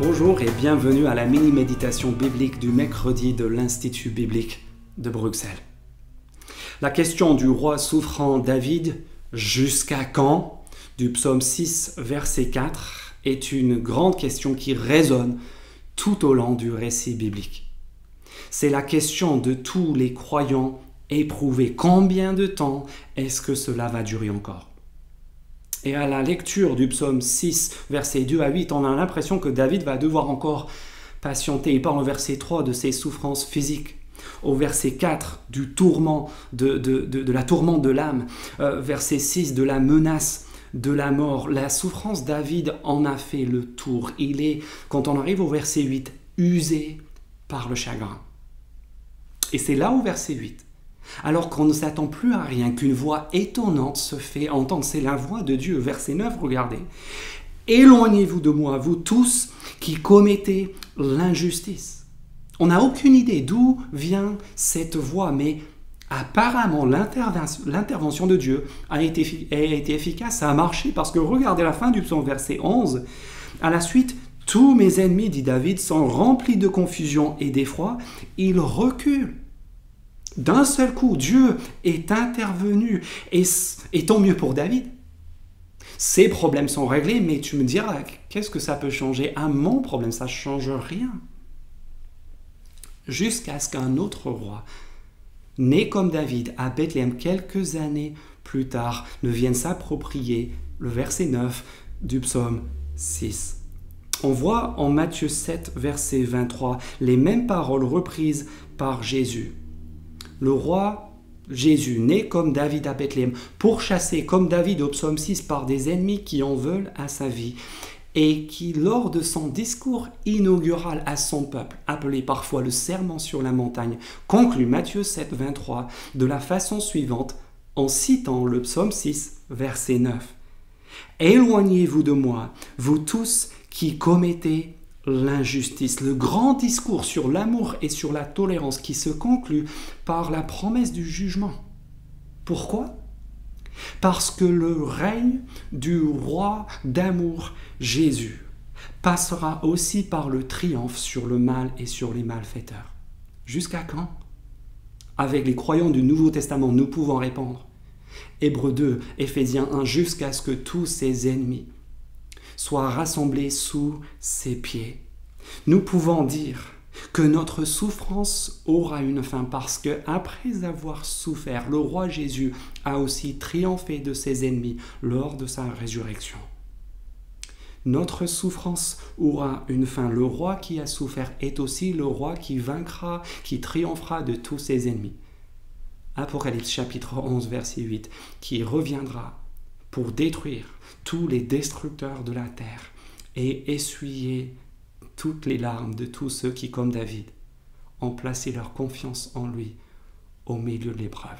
Bonjour et bienvenue à la mini-méditation biblique du mercredi de l'Institut biblique de Bruxelles. La question du roi souffrant David, jusqu'à quand, du psaume 6, verset 4, est une grande question qui résonne tout au long du récit biblique. C'est la question de tous les croyants éprouvés. Combien de temps est-ce que cela va durer encore ? Et à la lecture du psaume 6, versets 2 à 8, on a l'impression que David va devoir encore patienter. Il parle au verset 3 de ses souffrances physiques, au verset 4 du tourment, de la tourmente de l'âme, verset 6 de la menace de la mort. La souffrance, David en a fait le tour. Il est, quand on arrive au verset 8, usé par le chagrin. Et c'est là au verset 8. Alors qu'on ne s'attend plus à rien, qu'une voix étonnante se fait entendre. C'est la voix de Dieu. Verset 9, regardez. « Éloignez-vous de moi, vous tous qui commettez l'injustice. » On n'a aucune idée d'où vient cette voix, mais apparemment l'intervention de Dieu a été efficace, ça a marché, parce que regardez la fin du psaume, verset 11. À la suite, « Tous mes ennemis, dit David, sont remplis de confusion et d'effroi, ils reculent. » D'un seul coup, Dieu est intervenu, et tant mieux pour David. Ses problèmes sont réglés, mais tu me diras, qu'est-ce que ça peut changer? À mon problème, ça ne change rien. Jusqu'à ce qu'un autre roi, né comme David à Bethléem quelques années plus tard, ne vienne s'approprier le verset 9 du psaume 6. On voit en Matthieu 7, verset 23, les mêmes paroles reprises par Jésus. Le roi Jésus, né comme David à Bethléem, pourchassé comme David au psaume 6 par des ennemis qui en veulent à sa vie, et qui, lors de son discours inaugural à son peuple, appelé parfois le sermon sur la montagne, conclut Matthieu 7, 23 de la façon suivante, en citant le psaume 6, verset 9. « Éloignez-vous de moi, vous tous qui commettez l'injustice », le grand discours sur l'amour et sur la tolérance qui se conclut par la promesse du jugement. Pourquoi ? Parce que le règne du roi d'amour, Jésus, passera aussi par le triomphe sur le mal et sur les malfaiteurs. Jusqu'à quand ? Avec les croyants du Nouveau Testament, nous pouvons répondre. Hébreux 2, Éphésiens 1, jusqu'à ce que tous ses ennemis soient rassemblés sous ses pieds. Nous pouvons dire que notre souffrance aura une fin parce que, après avoir souffert, le roi Jésus a aussi triomphé de ses ennemis lors de sa résurrection. Notre souffrance aura une fin. Le roi qui a souffert est aussi le roi qui vaincra, qui triomphera de tous ses ennemis. Apocalypse chapitre 11, verset 8, qui reviendra pour détruire tous les destructeurs de la terre et essuyer toutes les larmes de tous ceux qui, comme David, ont placé leur confiance en lui au milieu de l'épreuve.